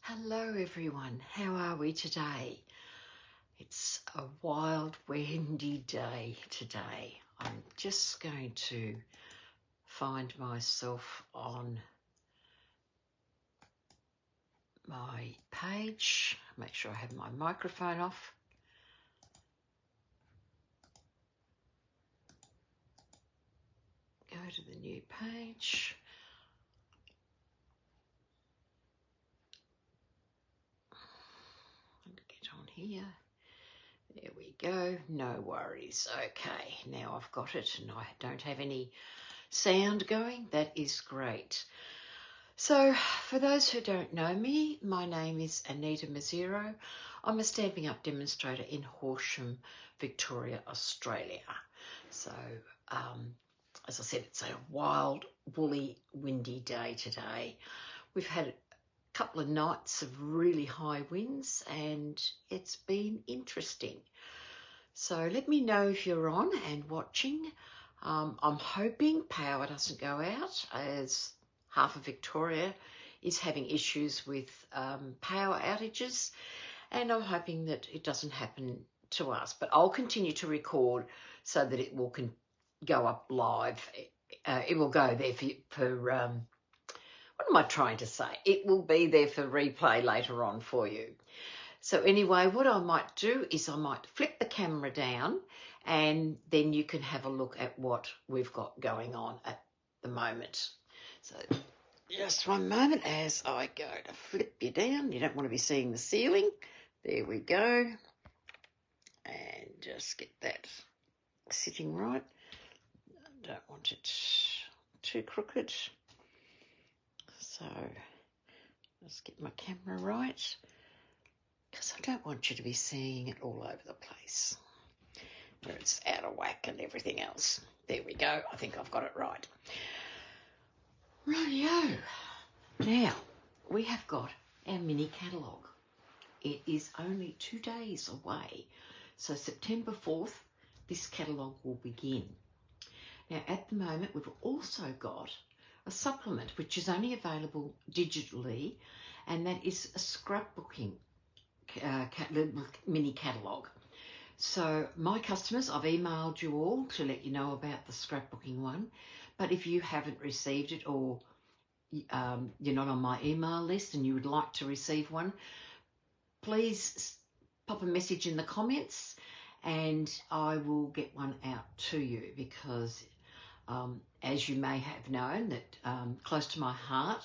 Hello everyone, how are we today? It's a wild, windy day today. I'm just going to find myself on my page, make sure I have my microphone off. Go to the new page. And get on here. There we go, no worries. Okay, now I've got it and I don't have any sound going. That is great. So, for those who don't know me, my name is Anita Mazzero. I'm a Stampin' Up demonstrator in Horsham, Victoria, Australia. So, as I said, it's a wild, woolly, windy day today. We've had a couple of nights of really high winds and it's been interesting. So let me know if you're on and watching. I'm hoping power doesn't go out, as half of Victoria is having issues with power outages, and I'm hoping that it doesn't happen to us. But I'll continue to record so that it will go up live. It will go there for what am I trying to say? It will be there for replay later on for you. So anyway, what I might do is I might flip the camera down and then you can have a look at what we've got going on at the moment. So just one moment as I go to flip you down. You don't want to be seeing the ceiling. There we go. And just get that sitting right. Don't want it too crooked. So let's get my camera right, because I don't want you to be seeing it all over the place where it's out of whack and everything else. There we go. I think I've got it right. Rightio. Now, we have got our mini catalogue. It is only 2 days away. So September 4th, this catalogue will begin. Now, at the moment, we've also got a supplement, which is only available digitally, and that is a scrapbooking mini catalogue. So my customers, I've emailed you all to let you know about the scrapbooking one, but if you haven't received it, or you're not on my email list and you would like to receive one, please pop a message in the comments and I will get one out to you, because as you may have known, that Close to My Heart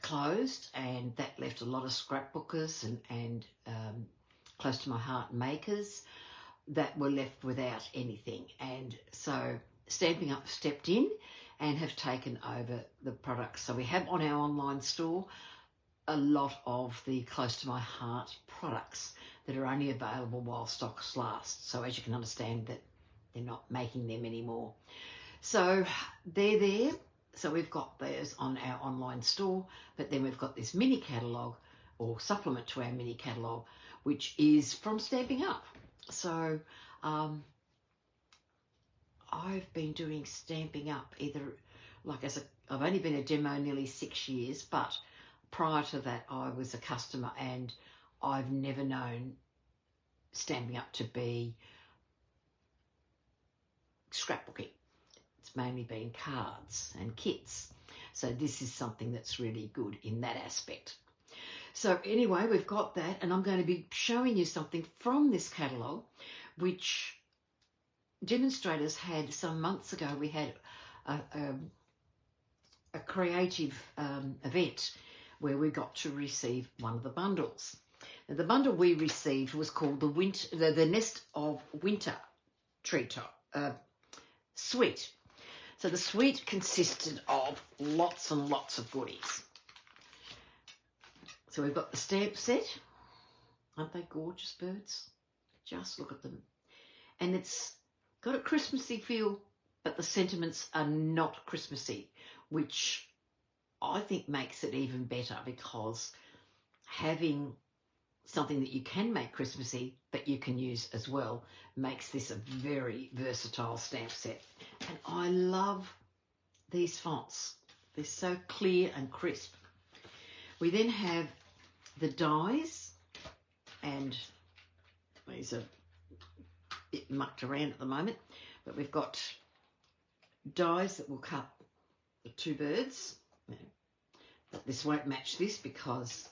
closed, and that left a lot of scrapbookers and Close to My Heart makers that were left without anything. And so Stampin' Up stepped in and have taken over the products. So we have on our online store a lot of the Close to My Heart products that are only available while stocks last. So as you can understand, that they're not making them anymore. So they're there. So we've got those on our online store, but then we've got this mini catalogue, or supplement to our mini catalogue, which is from Stampin' Up. So I've been doing Stampin' Up either I've only been a demo nearly 6 years, but prior to that I was a customer, and I've never known Stampin' Up to be scrapbooking. It's mainly been cards and kits. So this is something that's really good in that aspect. So anyway, we've got that, and I'm going to be showing you something from this catalogue, which demonstrators had some months ago. We had a creative event where we got to receive one of the bundles. Now, the bundle we received was called the Nest of Winter Treetop Suite. So the suite consisted of lots and lots of goodies. So we've got the stamp set. Aren't they gorgeous birds? Just look at them. And it's got a Christmassy feel, but the sentiments are not Christmassy, which I think makes it even better, because having something that you can make Christmassy but you can use as well makes this a very versatile stamp set. And I love these fonts. They're so clear and crisp. We then have the dies, and these are a bit mucked around at the moment, but we've got dies that will cut the two birds. But this won't match this because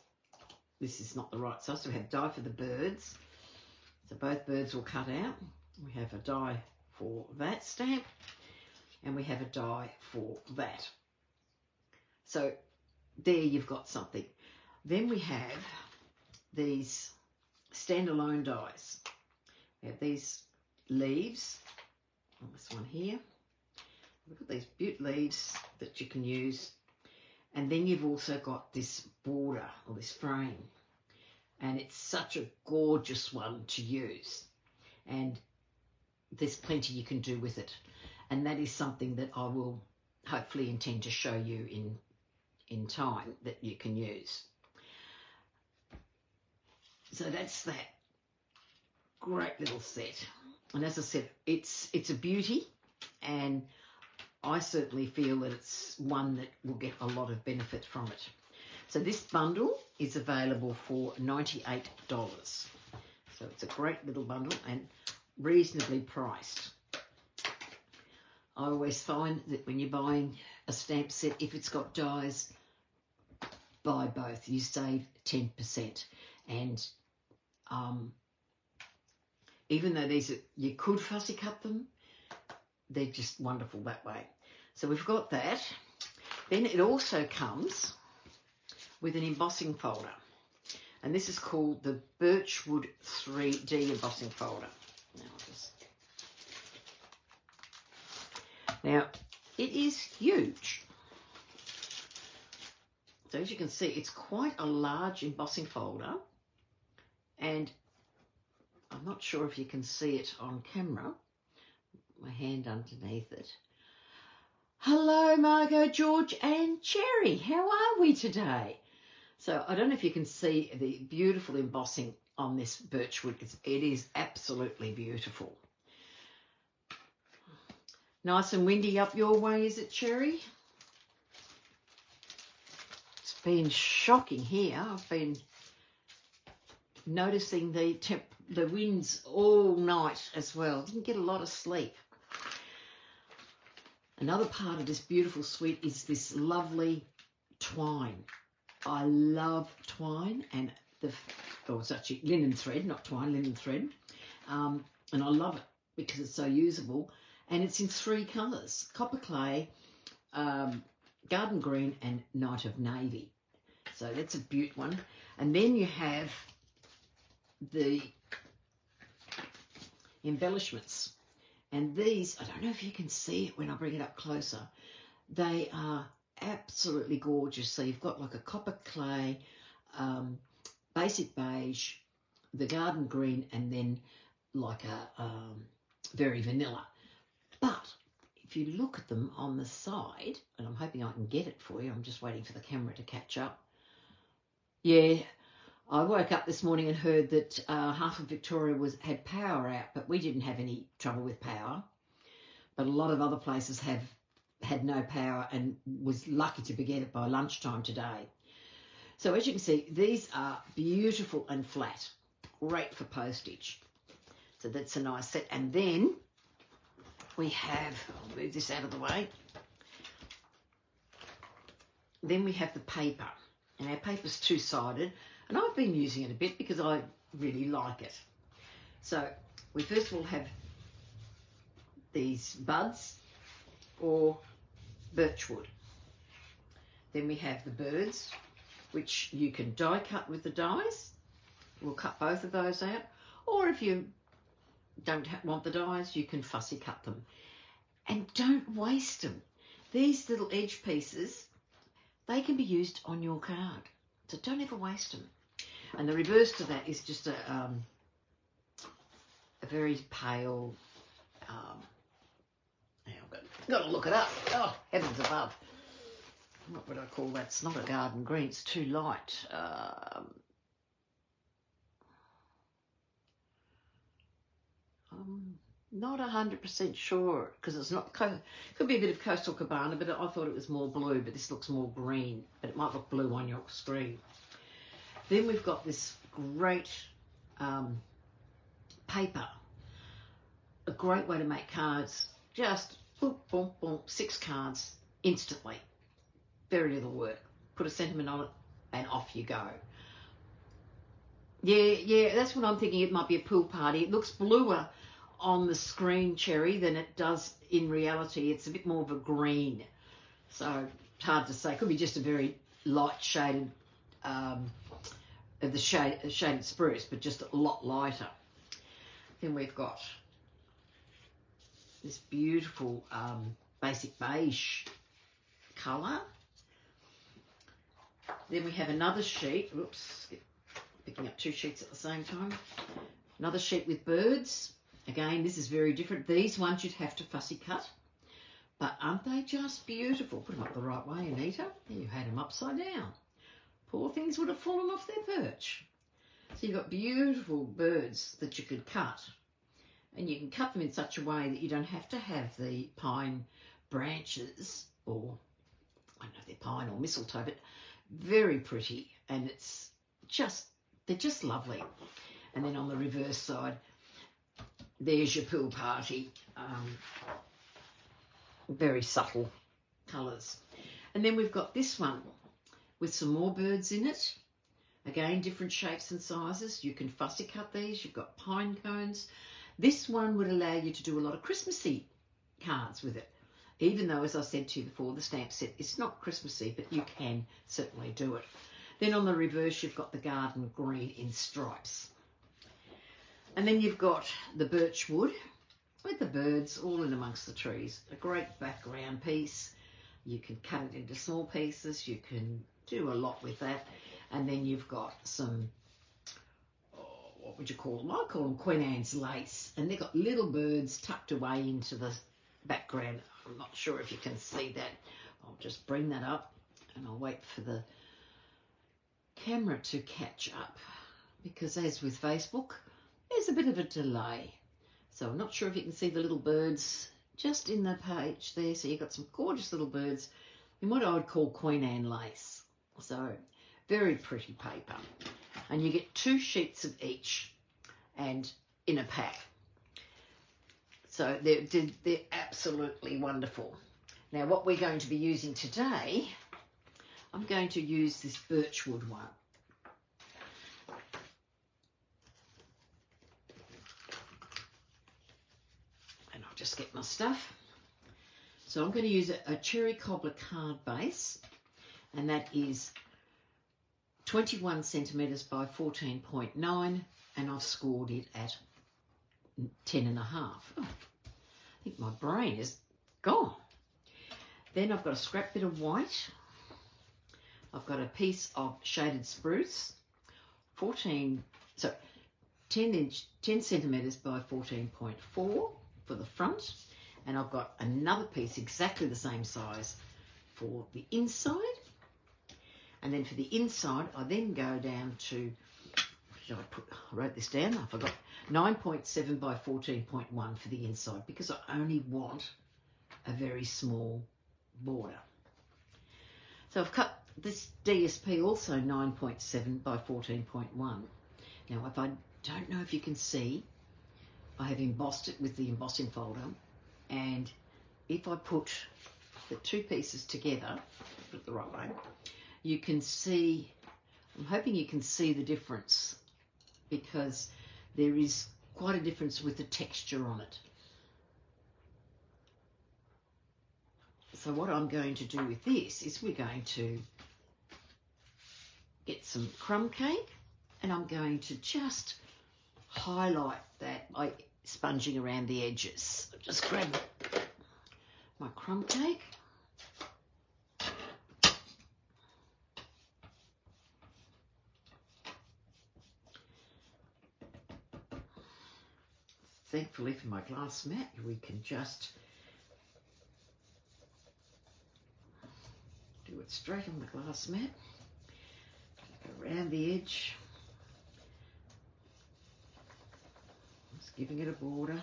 this is not the right size. So we have die for the birds. So both birds will cut out. We have a die for that stamp, and we have a die for that. So there you've got something. Then we have these standalone dies. We have these leaves on this one here. Look at these beaut leaves that you can use. And then you've also got this border or this frame. And it's such a gorgeous one to use. And there's plenty you can do with it. And that is something that I will hopefully intend to show you in time that you can use. So that's that great little set. And as I said, it's a beauty, and I certainly feel that it's one that will get a lot of benefit from it. So this bundle is available for $98. So it's a great little bundle and reasonably priced. I always find that when you're buying a stamp set, if it's got dies, buy both. You save 10%. And even though these are, you could fussy cut them, they're just wonderful that way. So we've got that. Then it also comes with an embossing folder. And this is called the Birchwood 3D embossing folder. Now, it is huge. So as you can see, it's quite a large embossing folder. And I'm not sure if you can see it on camera. My hand underneath it. Hello, Margot, George and Cherry. How are we today? So I don't know if you can see the beautiful embossing on this birchwood. It is absolutely beautiful. Nice and windy up your way, is it, Cherry? It's been shocking here. I've been noticing the winds all night as well. Didn't get a lot of sleep. Another part of this beautiful suite is this lovely twine. I love twine, and it's actually linen thread, not twine, linen thread. And I love it because it's so usable. And it's in 3 colours: copper clay, garden green, and night of navy. So that's a beaut one. And then you have the embellishments. And these, I don't know if you can see it when I bring it up closer, they are absolutely gorgeous. So you've got like a copper clay, basic beige, the garden green, and then like a very vanilla. But if you look at them on the side, and I'm hoping I can get it for you, I'm just waiting for the camera to catch up. Yeah, I woke up this morning and heard that half of Victoria had power out, but we didn't have any trouble with power. But a lot of other places have had no power and was lucky to get it by lunchtime today. So as you can see, these are beautiful and flat, great for postage. So that's a nice set. And then we have, I'll move this out of the way. Then we have the paper, and our paper's two-sided. And I've been using it a bit because I really like it. So we first of all have these buds or birchwood. Then we have the birds, which you can die cut with the dies. We'll cut both of those out. Or if you don't want the dies, you can fussy cut them. And don't waste them. These little edge pieces, they can be used on your card. So don't ever waste them. And the reverse to that is just a very pale, I've got to look it up. Oh, heavens above. What would I call that? It's not a garden green, it's too light. Not 100% sure because it's not, could be a bit of Coastal Cabana, but I thought it was more blue, but this looks more green, but it might look blue on your screen. Then we've got this great paper, a great way to make cards, just boom, boom, boom, 6 cards instantly, very little work, put a sentiment on it and off you go. Yeah, that's what I'm thinking. It might be a pool party. It looks bluer on the screen, Cherry, than it does in reality. It's a bit more of a green, so it's hard to say. It could be just a very light shaded shaded spruce, but just a lot lighter. Then we've got this beautiful basic beige colour. Then we have another sheet. Oops, picking up 2 sheets at the same time. Another sheet with birds. Again, this is very different. These ones you'd have to fussy cut, but aren't they just beautiful? Put them up the right way, Anita. You had them upside down. Poor things would have fallen off their perch. So you've got beautiful birds that you could cut, and you can cut them in such a way that you don't have to have the pine branches, or I don't know if they're pine or mistletoe, but very pretty, and it's just, they're just lovely. And then on the reverse side, there's your pool party, very subtle colours. And then we've got this one with some more birds in it. Again, different shapes and sizes. You can fussy cut these. You've got pine cones. This one would allow you to do a lot of Christmassy cards with it. Even though, as I said to you before, the stamp set is not Christmassy, but you can certainly do it. Then on the reverse, you've got the garden green in stripes. And then you've got the birch wood with the birds all in amongst the trees. A great background piece. You can cut it into small pieces. You can do a lot with that. And then you've got some, what would you call them? I call them Queen Anne's lace. And they've got little birds tucked away into the background. I'm not sure if you can see that. I'll just bring that up and I'll wait for the camera to catch up, because as with Facebook, there's a bit of a delay. So I'm not sure if you can see the little birds just in the page there. So you've got some gorgeous little birds in what I would call Queen Anne lace. So very pretty paper. And you get 2 sheets of each and in a pack. So they're absolutely wonderful. Now what we're going to be using today, I'm going to use this birchwood one. And I'll just get my stuff. So I'm going to use a cherry cobbler card base, and that is 21 centimetres by 14.9, and I've scored it at 10.5. Oh, I think my brain is gone. Then I've got a scrap bit of white. I've got a piece of shaded spruce, 10 centimetres by 14.4 for the front, and I've got another piece exactly the same size for the inside. And then for the inside, I then go down to, I wrote this down, I forgot, 9.7 by 14.1 for the inside, because I only want a very small border. So I've cut this DSP also 9.7 by 14.1. Now, if I don't know if you can see, I have embossed it with the embossing folder, and if I put the 2 pieces together, put it the right way, you can see, I'm hoping you can see the difference, because there is quite a difference with the texture on it. So what I'm going to do with this is we're going to get some crumb cake, and I'm going to just highlight that by sponging around the edges. Just grab my crumb cake. Thankfully for my glass mat, we can just do it straight on the glass mat, around the edge, just giving it a border.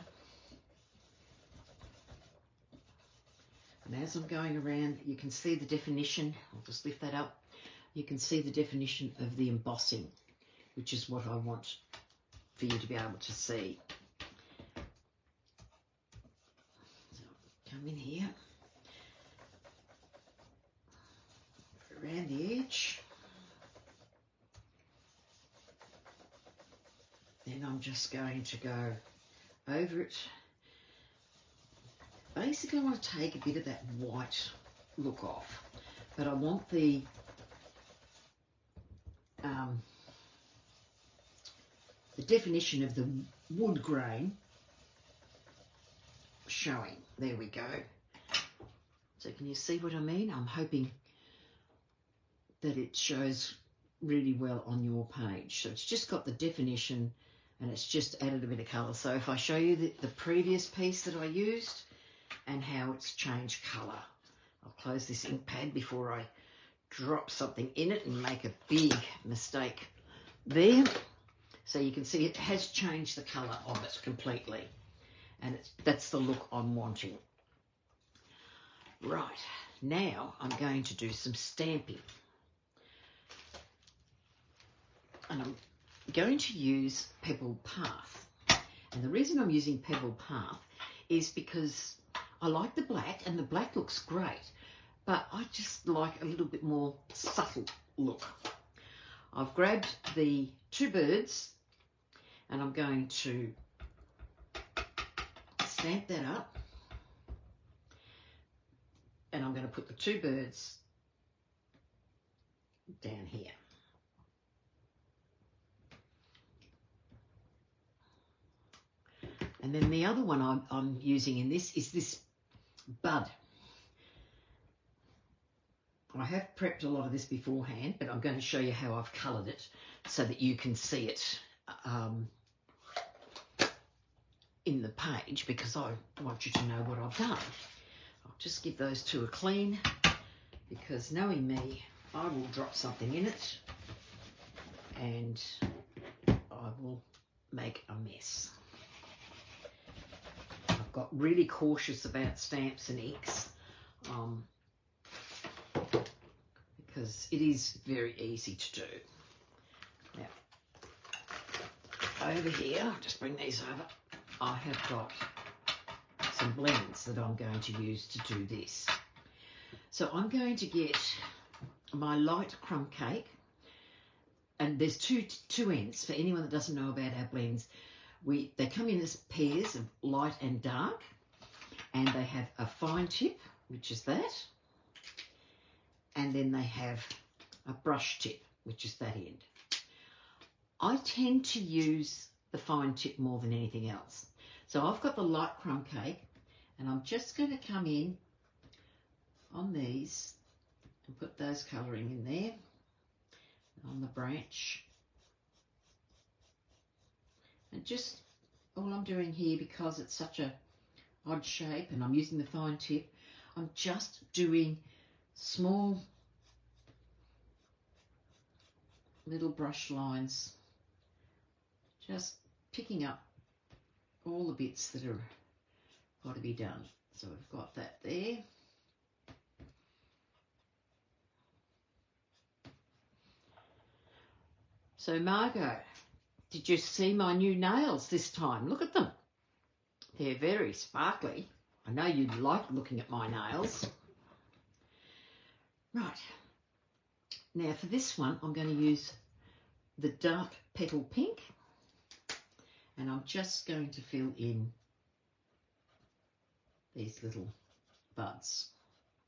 And as I'm going around, you can see the definition. I'll just lift that up. You can see the definition of the embossing, which is what I want for you to be able to see. So come in here, around the edge. Then I'm just going to go over it. Basically, I want to take a bit of that white look off, but I want the definition of the wood grain showing. There we go. So can you see what I mean? I'm hoping that it shows really well on your page. So it's just got the definition and it's just added a bit of colour. So if I show you the previous piece that I used and how it's changed colour. I'll close this ink pad before I drop something in it and make a big mistake there. So you can see it has changed the colour of it completely. And that's the look I'm wanting. Right, now I'm going to do some stamping. And I'm going to use Pebble Path. And the reason I'm using Pebble Path is because I like the black, and the black looks great, but I just like a little bit more subtle look. I've grabbed the two birds and I'm going to stamp that up, and I'm going to put the two birds down here. And then the other one I'm using in this is this bud. I have prepped a lot of this beforehand, but I'm going to show you how I've coloured it so that you can see it in the page, because I want you to know what I've done. I'll just give those two a clean, because knowing me, I will drop something in it and I will make a mess. I've got really cautious about stamps and inks because it is very easy to do. Now, over here, I'll just bring these over. I have got some blends that I'm going to use to do this. So I'm going to get my light crumb cake, and there's two ends for anyone that doesn't know about our blends. They come in as pairs of light and dark, and they have a fine tip, which is that, and then they have a brush tip, which is that end. I tend to use the fine tip more than anything else. So I've got the light crumb cake, and I'm just going to come in on these and put those colouring in there on the branch. And just all I'm doing here, because it's such a odd shape and I'm using the fine tip, I'm just doing small little brush lines, just picking up all the bits that are got to be done. So we've got that there. So Margot, did you see my new nails this time? Look at them. They're very sparkly. I know you like looking at my nails. Right. Now for this one, I'm going to use the dark petal pink, and I'm just going to fill in these little buds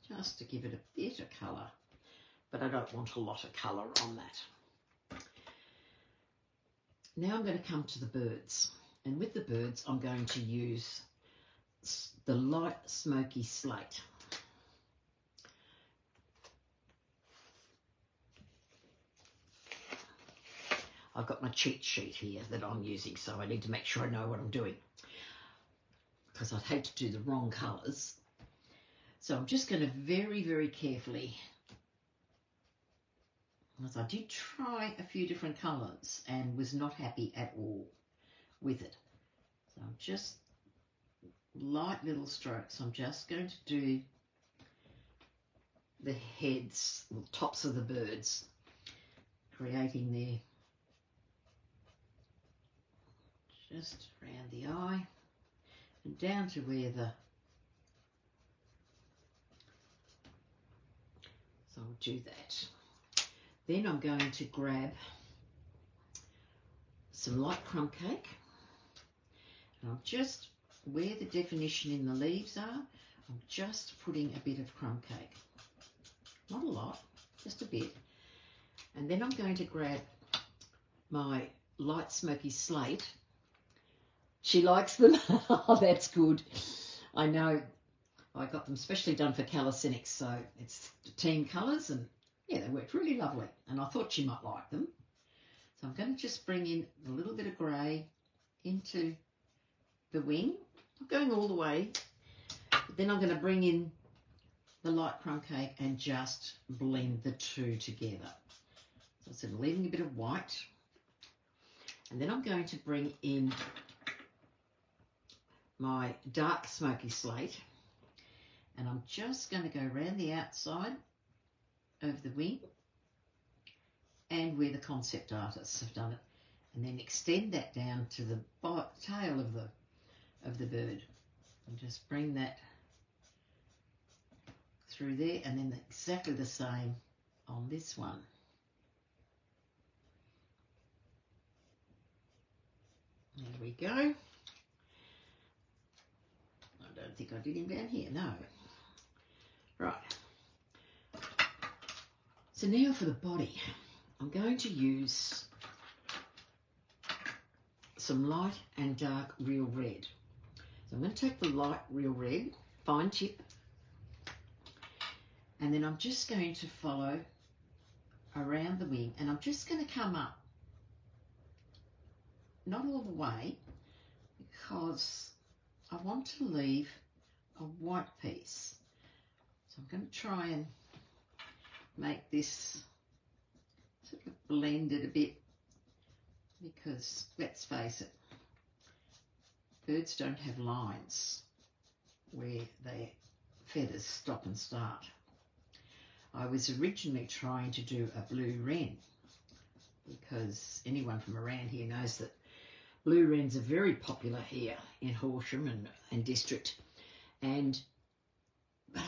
just to give it a bit of colour, but I don't want a lot of colour on that. Now I'm going to come to the birds, and with the birds I'm going to use the light smoky slate. I've got my cheat sheet here that I'm using, so I need to make sure I know what I'm doing, because I'd hate to do the wrong colours. So I'm just going to very, very carefully, because I did try a few different colours and was not happy at all with it. So I'm just light little strokes. I'm just going to do the heads, the tops of the birds, creating their, just around the eye and down to where the, so I'll do that. Then I'm going to grab some light crumb cake, and I'm just, where the definition in the leaves are, I'm just putting a bit of crumb cake. Not a lot, just a bit. And then I'm going to grab my light smoky slate. She likes them. Oh, that's good. I know. I got them specially done for calisthenics, so it's team colours, and yeah, they worked really lovely. And I thought she might like them. So I'm going to just bring in a little bit of grey into the wing. Not going all the way. But then I'm going to bring in the light crumb cake and just blend the two together. So I said, leaving a bit of white. And then I'm going to bring in my dark smoky slate, and I'm just going to go around the outside of the wing and where the concept artists have done it, and then extend that down to the tail of the bird, and just bring that through there, and then exactly the same on this one. There we go. I don't think I did him down here, no. Right. So now for the body. I'm going to use some light and dark real red. So I'm going to take the light real red, fine tip, and then I'm just going to follow around the wing, and I'm just going to come up, not all the way, because I want to leave a white piece. So I'm going to try and make this sort of blended a bit, because let's face it, birds don't have lines where their feathers stop and start. I was originally trying to do a blue wren, because anyone from around here knows that blue wrens are very popular here in Horsham and district. But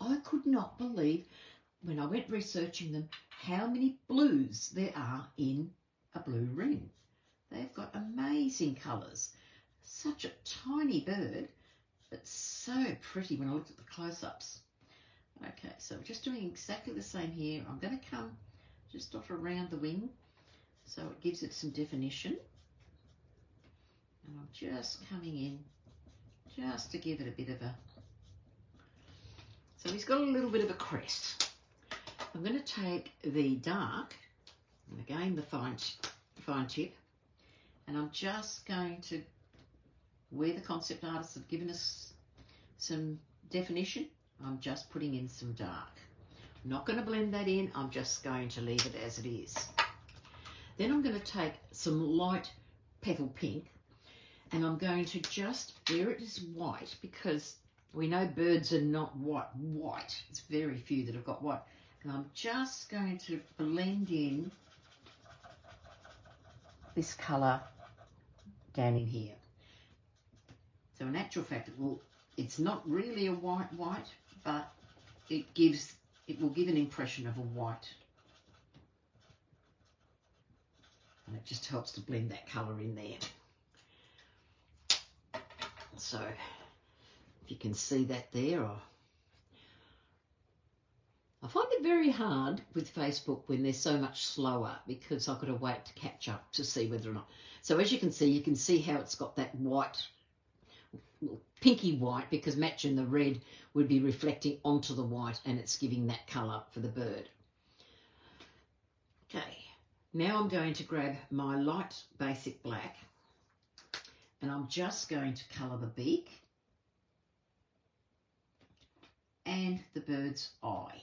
I could not believe, when I went researching them, how many blues there are in a blue wren. They've got amazing colours. Such a tiny bird, but so pretty when I looked at the close-ups. Okay, so we're just doing exactly the same here. I'm going to come just off around the wing so it gives it some definition. And I'm just coming in just to give it a bit of a... So he's got a little bit of a crest. I'm going to take the dark, and again the fine tip, and I'm just going to, where the concept artists have given us some definition, I'm just putting in some dark. I'm not going to blend that in, I'm just going to leave it as it is. Then I'm going to take some light petal pink, and I'm going to just, where it is white, because we know birds are not white. It's very few that have got white. And I'm just going to blend in this colour down in here. So in actual fact, it's not really a white, but it will give an impression of a white. And it just helps to blend that colour in there. So if you can see that there, I find it very hard with Facebook when they're so much slower, because I've got to wait to catch up to see whether or not. So as you can see how it's got that white, pinky white, because matching the red would be reflecting onto the white, and it's giving that colour for the bird. Okay, now I'm going to grab my light basic black, and I'm just going to colour the beak and the bird's eye,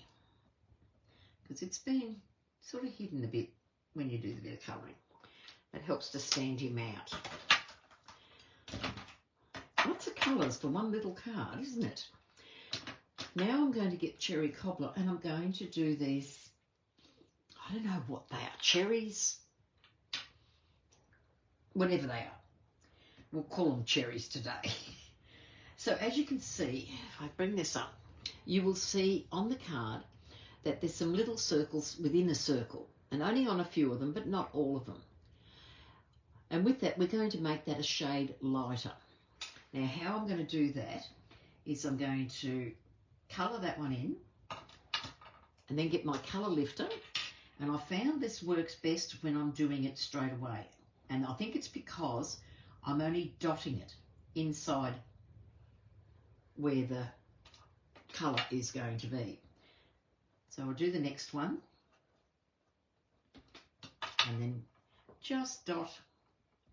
because it's been sort of hidden a bit when you do the bit of colouring. That helps to stand him out. Lots of colours for one little card, isn't it? Now I'm going to get cherry cobbler, and I'm going to do these, I don't know what they are, cherries, whatever they are. We'll call them cherries today. So as you can see, if I bring this up, you will see on the card that there's some little circles within a circle, and only on a few of them, but not all of them. And with that, we're going to make that a shade lighter. Now, how I'm going to do that is I'm going to colour that one in and then get my colour lifter. And I found this works best when I'm doing it straight away. And I think it's because I'm only dotting it inside where the colour is going to be. So I'll do the next one and then just dot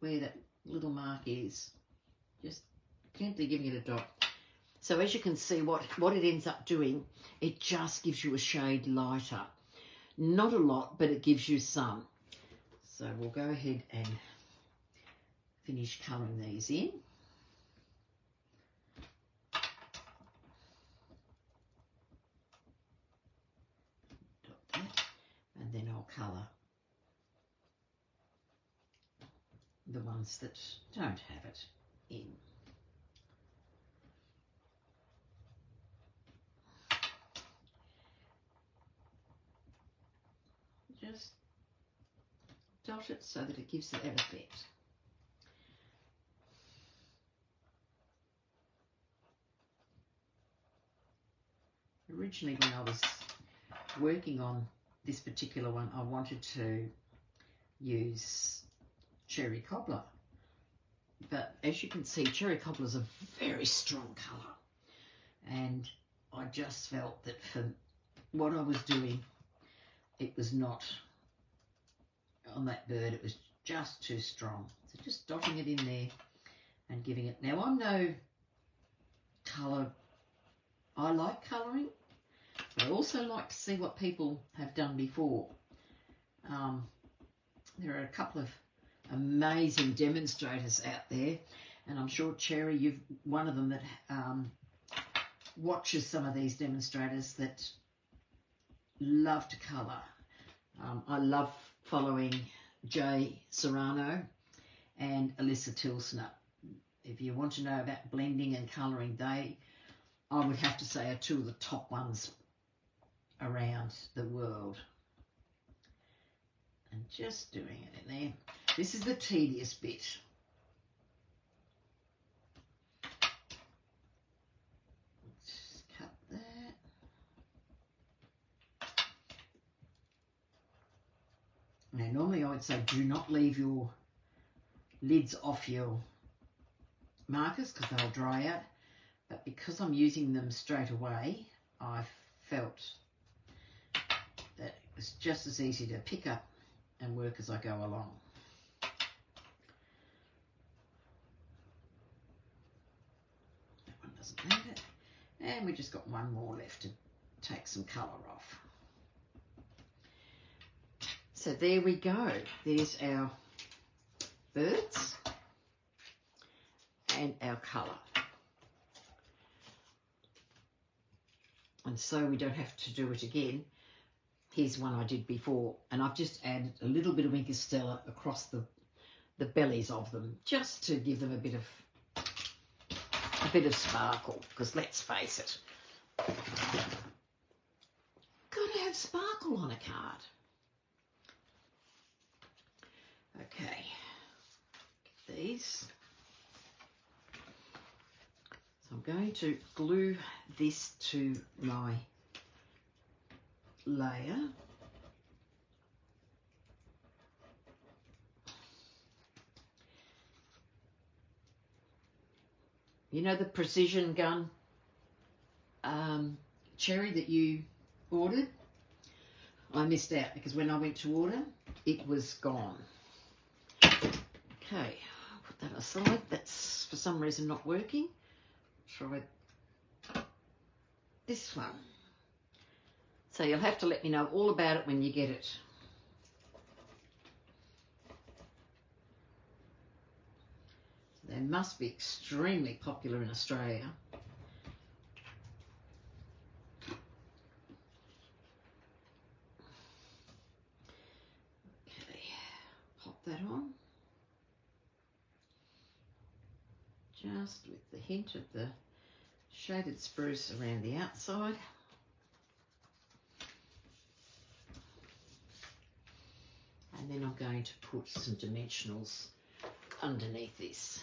where that little mark is, just gently giving it a dot. So as you can see, what it ends up doing, it just gives you a shade lighter. Not a lot, but it gives you some. So we'll go ahead and finish colouring these in. And then I'll colour the ones that don't have it in. Just dot it so that it gives it that effect. Originally, when I was working on this particular one, I wanted to use cherry cobbler, but as you can see, cherry cobbler is a very strong colour, and I just felt that for what I was doing, it was not on that bird, it was just too strong. So just dotting it in there and giving it. Now, I'm no colour, I like colouring, but I also like to see what people have done before. There are a couple of amazing demonstrators out there, and I'm sure, Cherry, you're one of them that watches some of these demonstrators that love to colour. I love following Jay Serrano and Alyssa Tilsner. If you want to know about blending and colouring, I would have to say, are two of the top ones around the world. And just doing it in there. This is the tedious bit. Just cut that. Now, normally I would say do not leave your lids off your markers because they'll dry out. But because I'm using them straight away, I felt that it was just as easy to pick up and work as I go along. That one doesn't need it. And we just got one more left to take some colour off. So there we go. There's our birds and our colour. And so we don't have to do it again. Here's one I did before, and I've just added a little bit of Inkostella across the bellies of them, just to give them a bit of sparkle, because let's face it, gotta have sparkle on a card. Okay, get these. So I'm going to glue this to my layer. You know the precision gun, Cherry, that you ordered? I missed out because when I went to order, it was gone. Okay, I'll put that aside. That's for some reason not working. Try this one. So you'll have to let me know all about it when you get it. They must be extremely popular in Australia. that on. Just with the hint of the shaded spruce around the outside. And then I'm going to put some dimensionals underneath this.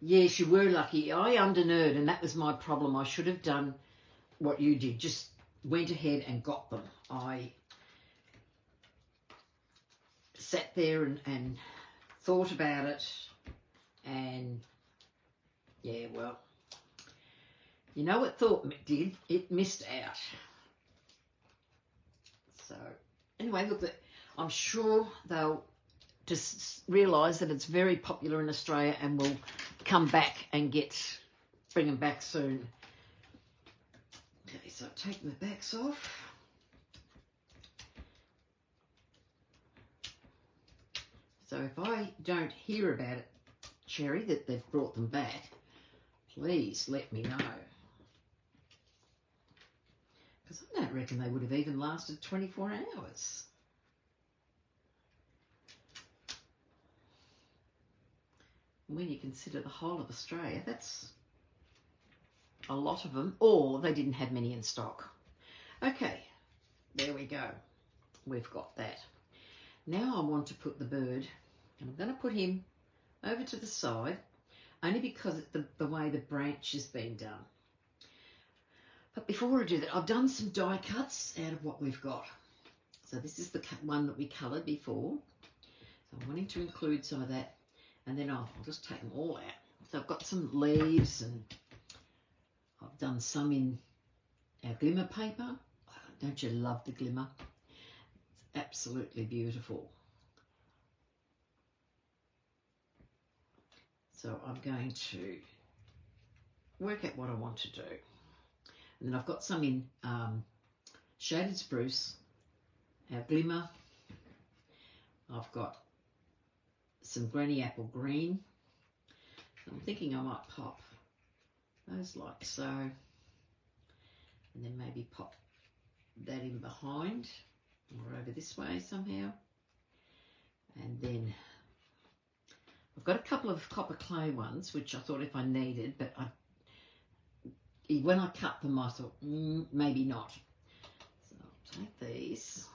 Yes, you were lucky. I undernerd, and that was my problem. I should have done what you did. Just went ahead and got them. I sat there and thought about it, and yeah, well, you know what thought did? It missed out. So anyway, look, I'm sure they'll just realise that it's very popular in Australia and will come back and bring them back soon. Okay, so take the backs off. So if I don't hear about it, Cherry, that they've brought them back, please let me know. Because I don't reckon they would have even lasted 24 hours. When you consider the whole of Australia, that's a lot of them, or they didn't have many in stock. Okay, there we go. We've got that. Now I want to put the bird, and I'm going to put him over to the side, only because it's the way the branch has been done. But before I do that, I've done some die cuts out of what we've got. So this is the one that we coloured before. So I'm wanting to include some of that, and then I'll just take them all out. So I've got some leaves, and I've done some in our glimmer paper. Oh, don't you love the glimmer? It's absolutely beautiful. So I'm going to work out what I want to do. And then I've got some in shaded spruce, our glimmer. I've got some granny apple green. I'm thinking I might pop those like so, and then maybe pop that in behind or over this way somehow. And then I've got a couple of copper clay ones, which I thought if I needed, but when I cut them, I thought, maybe not. So I'll take these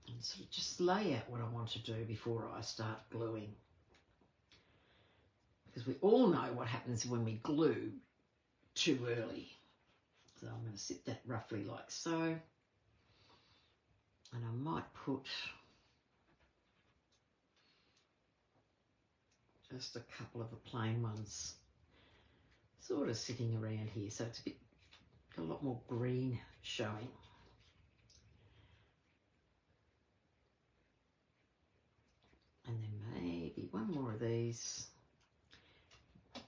and sort of just lay out what I want to do before I start gluing. Because we all know what happens when we glue too early. So I'm going to sit that roughly like so. And I might put just a couple of the plain ones sort of sitting around here, so it's a lot more green showing. And then maybe one more of these. I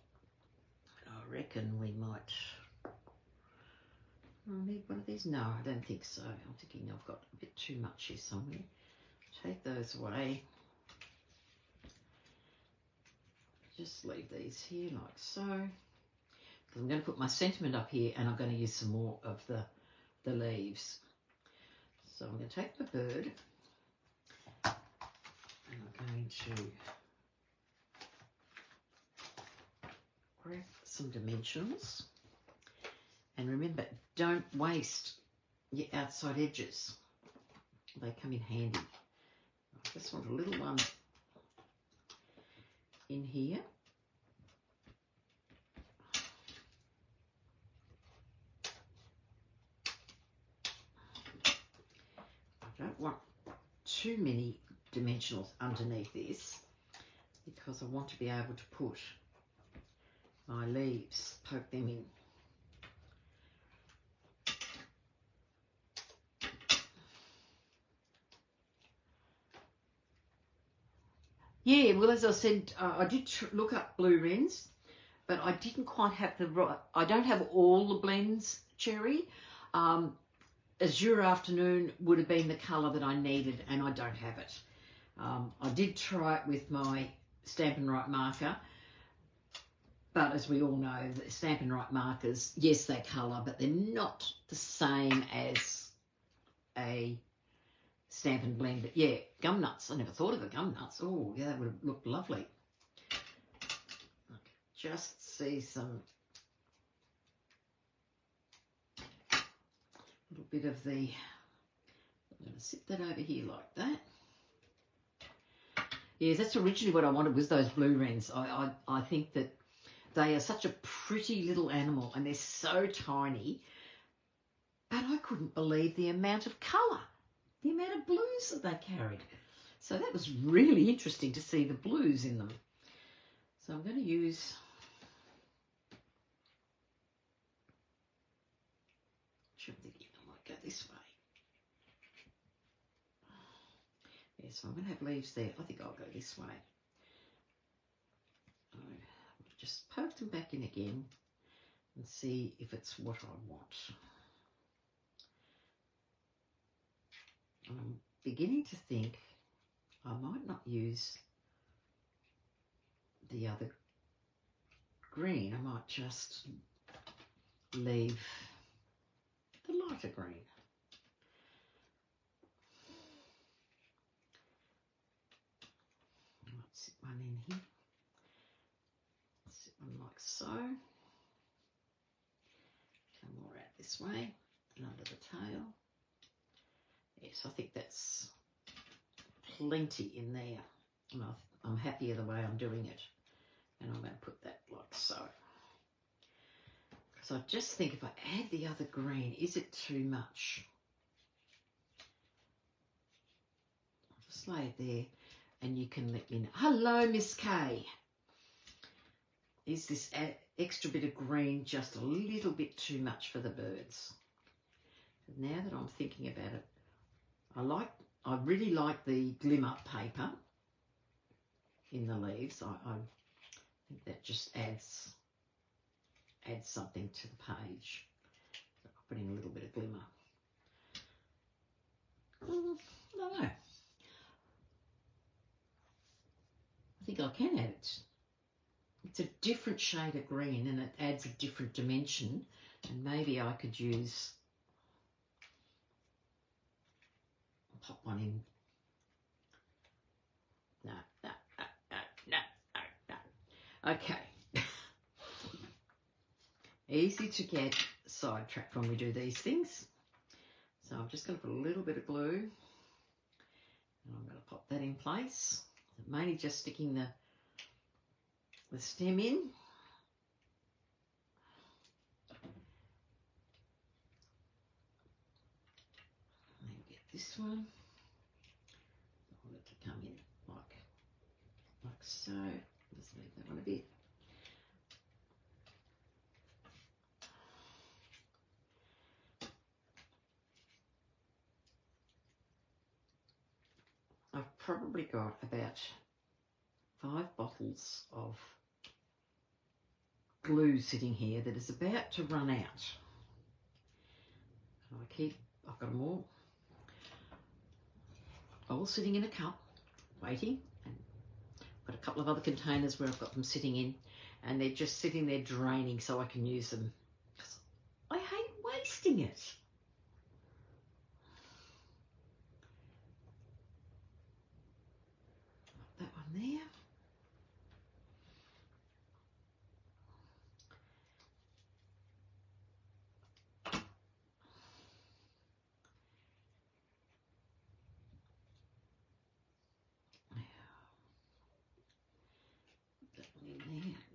reckon we might need one of these. No, I don't think so. I'm thinking I've got a bit too much here somewhere. Take those away. Just leave these here like so. I'm going to put my sentiment up here, and I'm going to use some more of the leaves. So I'm going to take the bird, and I'm going to grab some dimensionals. And remember, don't waste your outside edges. They come in handy. I just want a little one in here. I don't want too many dimensionals underneath this, because I want to be able to put my leaves, poke them in. Yeah, well, as I said, I did look up blue wrens, but I didn't quite have the right. I don't have all the blends, Cherry. Azure Afternoon would have been the colour that I needed, and I don't have it. I did try it with my Stampin' Right marker, but as we all know, the Stampin' Right markers, yes, they colour, but they're not the same as a Stampin' Blend. But yeah, gum nuts. I never thought of the gum nuts. Oh, yeah, that would have looked lovely. I can just see some little bit of the, I'm going to sit that over here like that. Yes, that's originally what I wanted, was those blue wrens. I think that they are such a pretty little animal and they're so tiny, but I couldn't believe the amount of colour, the amount of blues that they carried. So that was really interesting to see the blues in them. So I'm going to use, I'm thinking I might go this way. Yeah, so I'm going to have leaves there. I think I'll go this way. I'll just poke them back in again and see if it's what I want. I'm beginning to think I might not use the other green. I might just leave the lighter green. I might sit one in here. Sit one like so. Come more out this way and under the tail. Yes, I think that's plenty in there. And I'm happier the way I'm doing it. And I'm going to put that like so. So I just think if I add the other green, is it too much? I'll just lay it there and you can let me know. Hello, Miss Kay. Is this extra bit of green just a little bit too much for the birds? Now that I'm thinking about it, I really like the glimmer paper in the leaves. I think that just adds something to the page. So I'm putting a little bit of glimmer. I don't know. I think I can add it. It's a different shade of green and it adds a different dimension, and maybe I could use, I'll pop one in. No. Okay. Easy to get sidetracked when we do these things. So I'm just going to put a little bit of glue and I'm going to pop that in place. Mainly just sticking the stem in. And then get this one. I want it to come in like so. Just leave that one a bit. I've probably got about 5 bottles of glue sitting here that is about to run out. And I've got them all sitting in a cup, waiting. And I've got a couple of other containers where I've got them sitting in, and they're just sitting there draining so I can use them. I hate wasting it. Put that one there.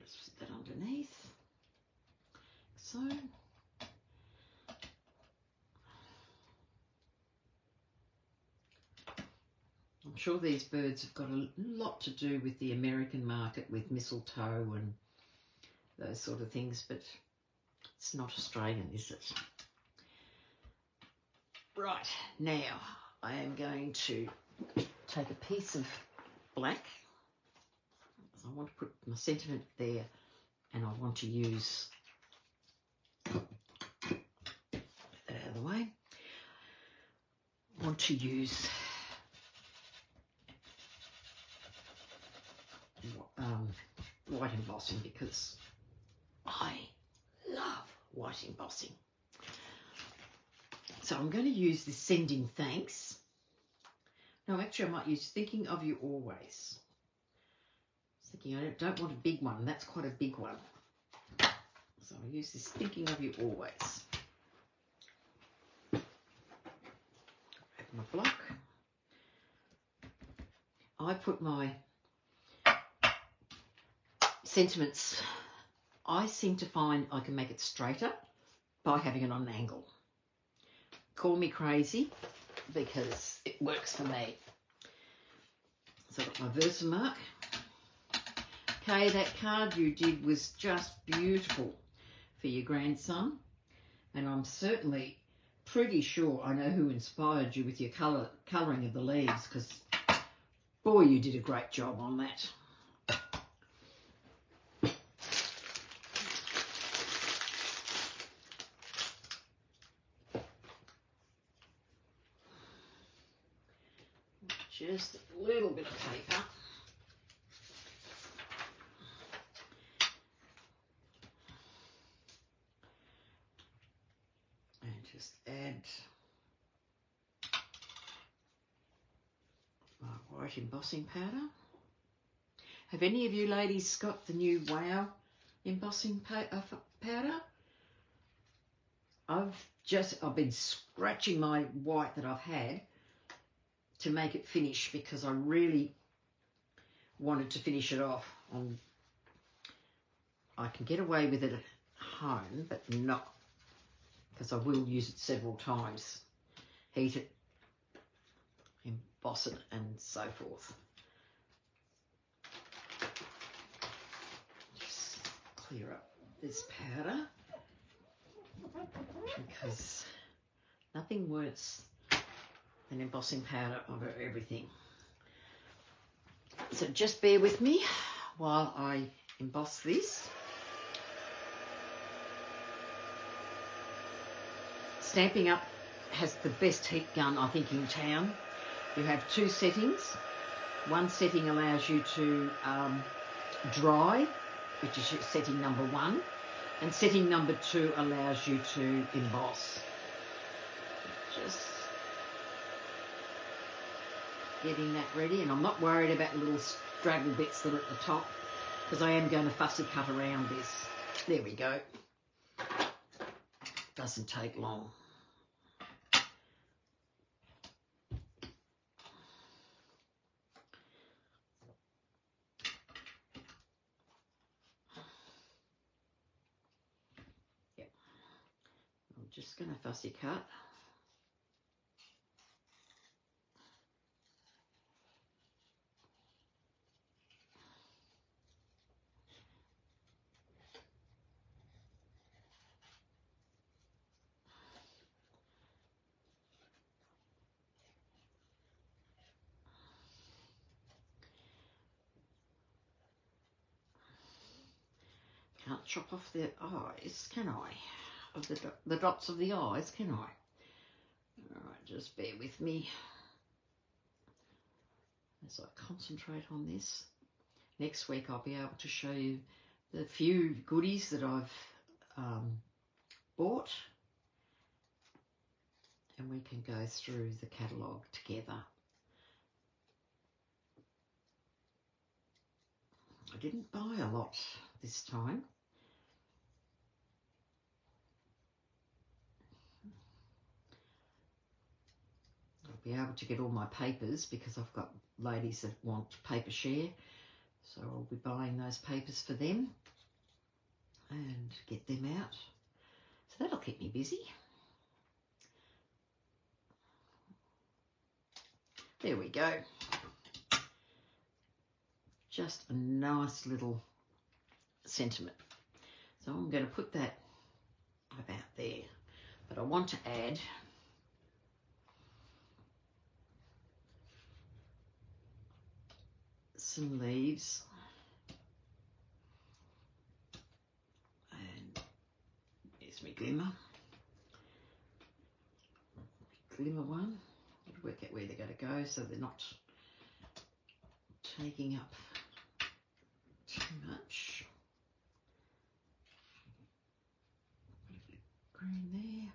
Just put that underneath. So I'm sure these birds have got a lot to do with the American market, with mistletoe and those sort of things, but it's not Australian, is it? Right, now I am going to take a piece of black. I want to put my sentiment there, and I want to use, get that out of the way, I want to use white embossing because I love white embossing. So I'm going to use this Sending Thanks. No, actually I might use Thinking of You Always. Thinking I don't want a big one. That's quite a big one. So I'll use this Thinking of You Always. Grab my block. I put my sentiments, I seem to find I can make it straighter by having it on an angle. Call me crazy, because it works for me. So I've got my Versamark. Okay, that card you did was just beautiful for your grandson, and I'm certainly pretty sure I know who inspired you with your colouring of the leaves, because boy, you did a great job on that. Just a little bit of paper. And just add my white embossing powder. Have any of you ladies got the new Wow embossing powder? I've been scratching my white that I've had to make it finish, because I really wanted to finish it off. I can get away with it at home, but not, because I will use it several times. Heat it, emboss it, and so forth. Just clear up this powder, because nothing worse than embossing powder over everything. So just bear with me while I emboss this. Stampin' Up has the best heat gun, I think, in town. You have two settings. One setting allows you to dry, which is setting number 1, and setting number 2 allows you to emboss. Just getting that ready, and I'm not worried about the little straggle bits that are at the top, because I am going to fussy cut around this. There we go. Doesn't take long. Yep. I'm just going to fussy cut. Can't chop off the eyes, can I? Of the dots of the eyes, can I? Alright, just bear with me as I concentrate on this. Next week I'll be able to show you the few goodies that I've bought, and we can go through the catalogue together. I didn't buy a lot this time. I'll be able to get all my papers, because I've got ladies that want paper share, so I'll be buying those papers for them and get them out. So that'll keep me busy. There we go. Just a nice little sentiment. So I'm going to put that about there. But I want to add some leaves, and here's my glimmer one. I'll work out where they're going to go so they're not taking up too much. Green there,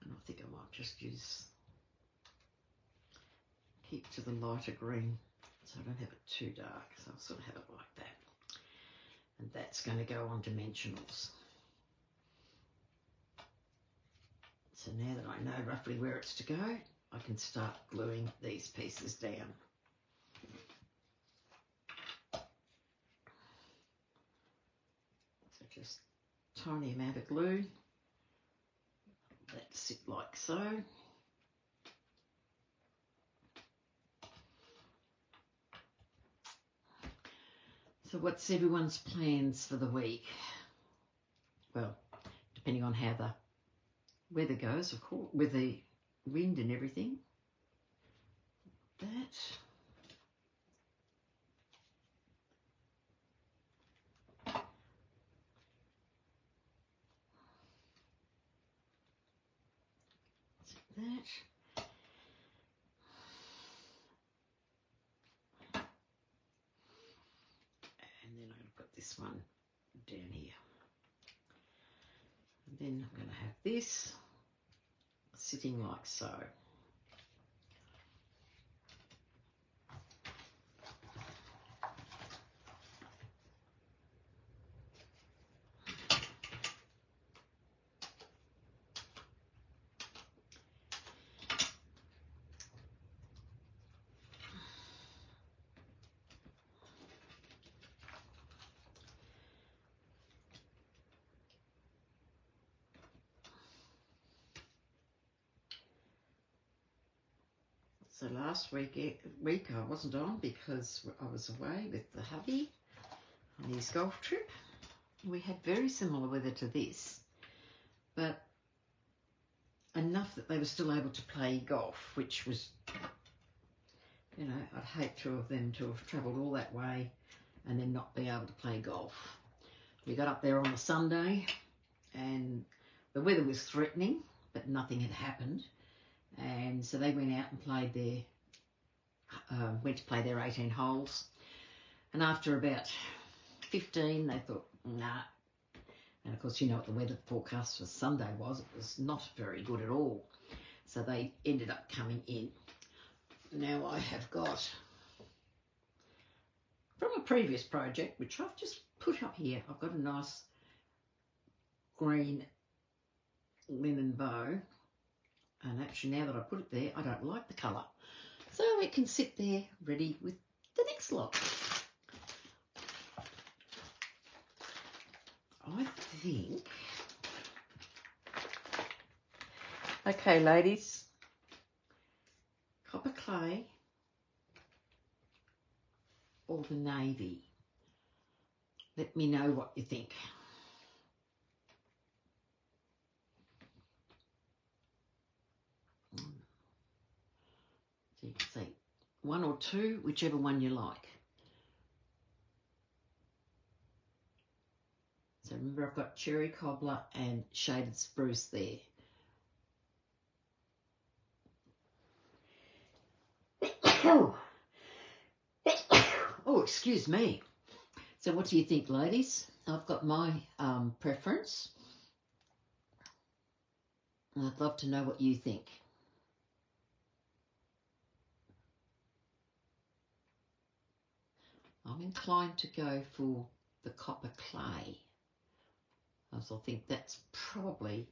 and I think I might just just keep to the lighter green so I don't have it too dark. So I'll sort of have it like that. And that's going to go on dimensionals. So now that I know roughly where it's to go, I can start gluing these pieces down. So just tiny amount of glue. Let it sit like so. So what's everyone's plans for the week? Well, depending on how the weather goes, of course, with the wind and everything. That. That. And then I'm going to put this one down here. And then I'm going to have this sitting like so. So last week I wasn't on because I was away with the hubby on his golf trip. We had very similar weather to this, but enough that they were still able to play golf, which was, you know, I'd hate two of them to have travelled all that way and then not be able to play golf. We got up there on a Sunday and the weather was threatening, but nothing had happened. And so they went out and played went to play their 18 holes. And after about 15, they thought, nah. And of course, you know what the weather forecast for Sunday was. It was not very good at all. So they ended up coming in. Now I have got, from a previous project, which I've just put up here, I've got a nice green linen bow. And actually, now that I put it there, I don't like the colour. So it can sit there ready with the next lot. I think... Okay, ladies. Copper clay or the navy? Let me know what you think. So you can say one or two, whichever one you like. So remember, I've got cherry cobbler and shaded spruce there. Oh, excuse me. So what do you think, ladies? I've got my preference. And I'd love to know what you think. I'm inclined to go for the copper clay, as I think that's probably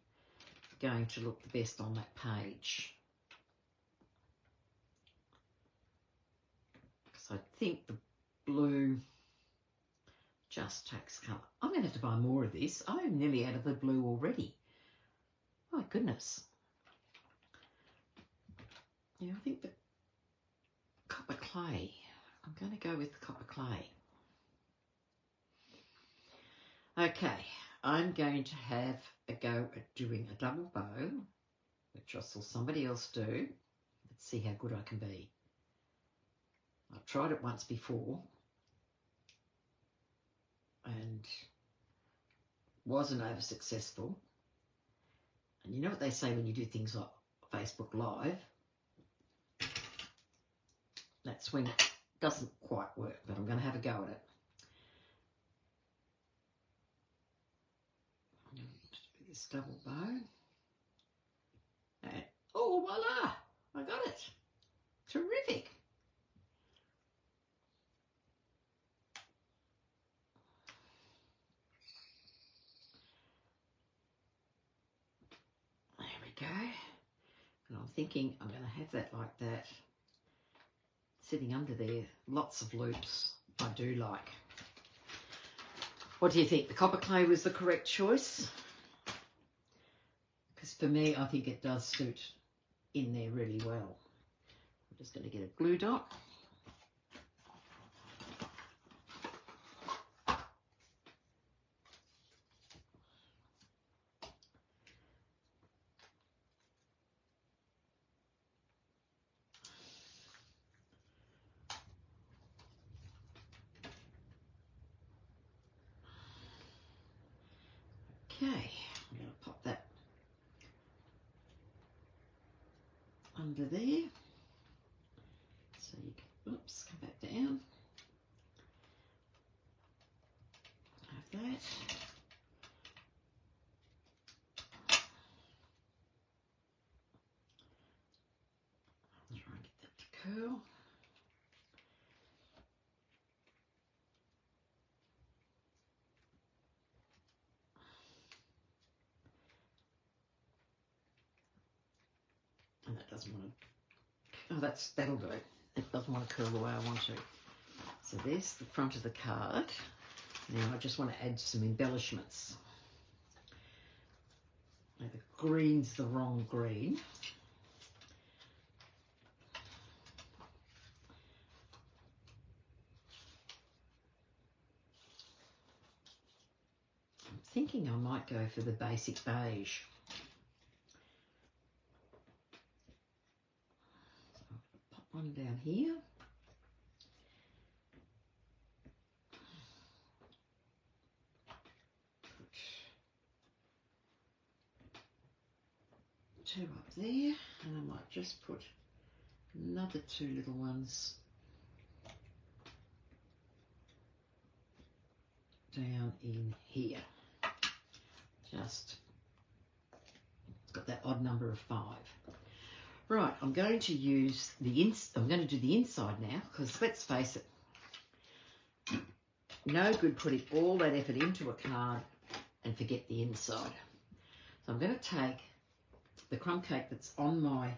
going to look the best on that page. Because I think the blue just takes colour. I'm going to have to buy more of this. I'm nearly out of the blue already. My goodness. Yeah, I think the copper clay. I'm going to go with the copper clay. Okay, I'm going to have a go at doing a double bow, which I saw somebody else do. Let's see how good I can be. I've tried it once before and wasn't over successful. And you know what they say when you do things like Facebook Live? That's when it doesn't quite work, but I'm going to have a go at it. Just do this double bow. And, oh, Voila! I got it. Terrific. There we go. And I'm thinking I'm going to have that like that, sitting under there. Lots of loops. I do like. What do you think? The copper clay was the correct choice? Because for me, I think it does suit in there really well. I'm just going to get a glue dot. Okay, I'm going to pop that under there. So you can, oops, come back down. Have that. I'll try and get that to curl. And that doesn't want to, oh, that'll do. It doesn't want to curl the way I want to. So there's the front of the card. Now I just want to add some embellishments. Now the green's the wrong green. I'm thinking I might go for the basic beige. So I'll pop one down here. Two up there, and I might just put another two little ones down in here. Just got that odd number of 5. Right, I'm going to use I'm going to do the inside now, because let's face it, no good putting all that effort into a card and forget the inside. So I'm going to take the crumb cake that's on my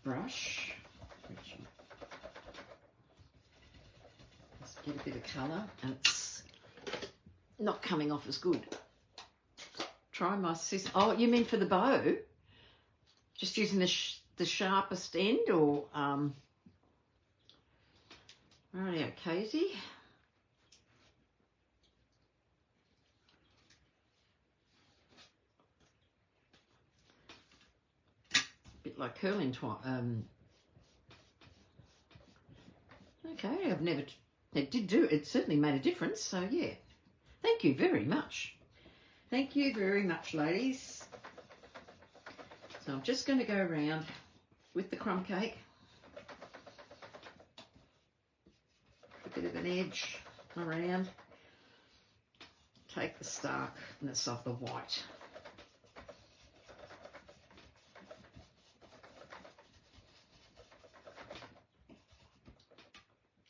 brush, which just get a bit of colour, and it's not coming off as good. Try my sis. Oh, you mean for the bow? Just using the sharpest end, or rightio, Katie. Bit like curling twine. Okay, I've never. It did do. It certainly made a difference. So yeah, thank you very much. Thank you very much, ladies. So I'm just going to go around with the crumb cake. A bit of an edge around. Take the starkness of the white.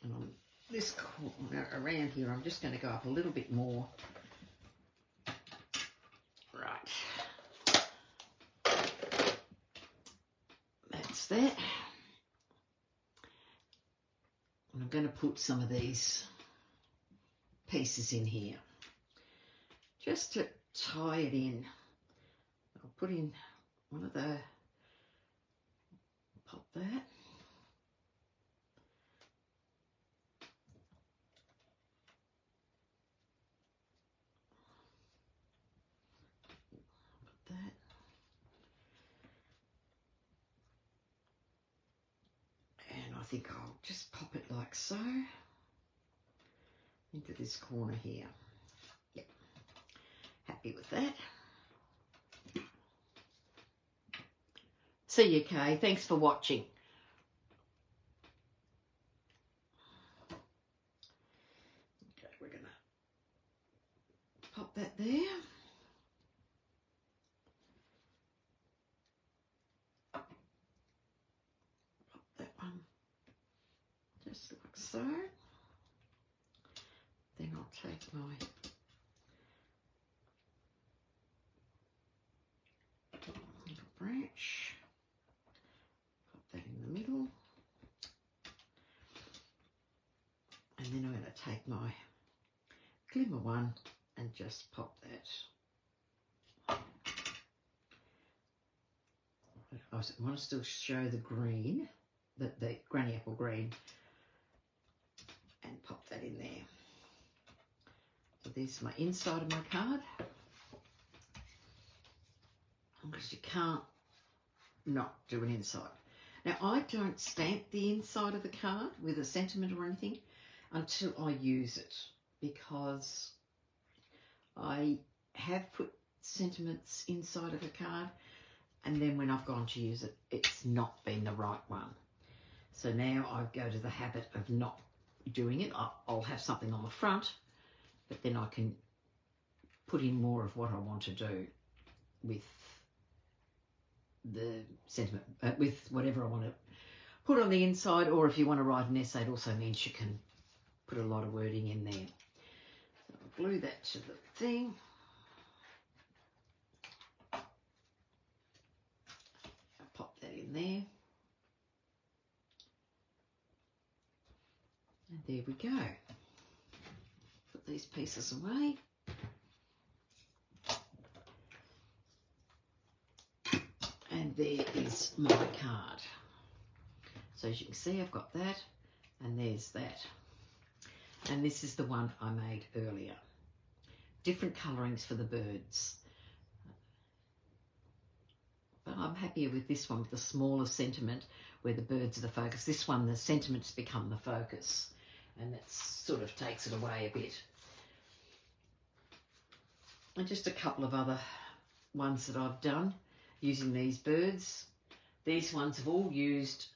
And on this corner around here, I'm just going to go up a little bit more. Right. That's that. And I'm going to put some of these pieces in here, just to tie it in. I'll put in one of the, pop that. Put that. And I think I'll just pop it like so into this corner here. Yep, happy with that. See you, Kay. Thanks for watching. Okay, we're going to pop that there. just like so. Then I'll take my little branch, pop that in the middle, and then I'm going to take my glimmer one and just pop that. I want to still show the green, the granny apple green, and pop that in there. So this is my inside of my card, because you can't not do an inside. Now, I don't stamp the inside of the card with a sentiment or anything until I use it, because I have put sentiments inside of a card, and then when I've gone to use it, it's not been the right one. So now I go to the habit of not doing it. I'll have something on the front, but then I can put in more of what I want to do with the sentiment, with whatever I want to put on the inside. Or if you want to write an essay, it also means you can put a lot of wording in there. So I'll glue that to the thing. I'll pop that in there. And there we go. Put these pieces away. And there is my card. So as you can see, I've got that, and there's that. And this is the one I made earlier. Different colourings for the birds. But I'm happier with this one, with the smaller sentiment, where the birds are the focus. This one, the sentiments become the focus, and that sort of takes it away a bit. And just a couple of other ones that I've done using these birds. These ones have all used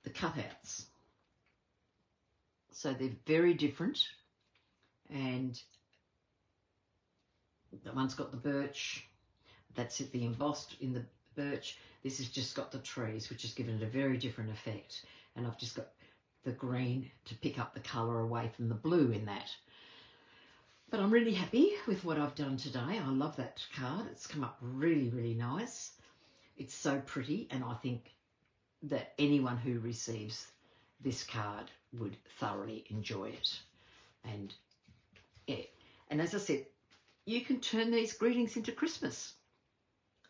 the cutouts. So they're very different. And that one's got the birch. That's it, the embossed in the birch. This has just got the trees, which has given it a very different effect. And I've just got the green to pick up the colour away from the blue in that. But I'm really happy with what I've done today. I love that card. It's come up really, really nice. It's so pretty, and I think that anyone who receives this card would thoroughly enjoy it. And yeah, and as I said, you can turn these greetings into Christmas.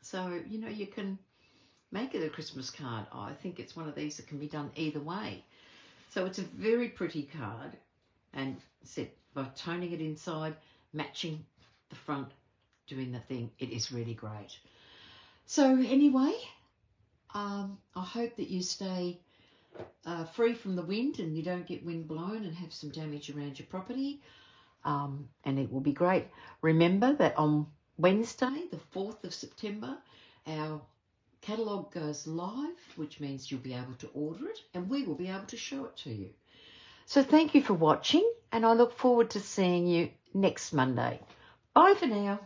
So, you know, you can make it a Christmas card. I think it's one of these that can be done either way. So it's a very pretty card, and said by toning it inside, matching the front, doing the thing, it is really great. So anyway, I hope that you stay free from the wind and you don't get wind blown and have some damage around your property, and it will be great. Remember that on Wednesday, the 4th of September, our catalogue goes live, which means you'll be able to order it and we will be able to show it to you. So thank you for watching, and I look forward to seeing you next Monday. Bye for now.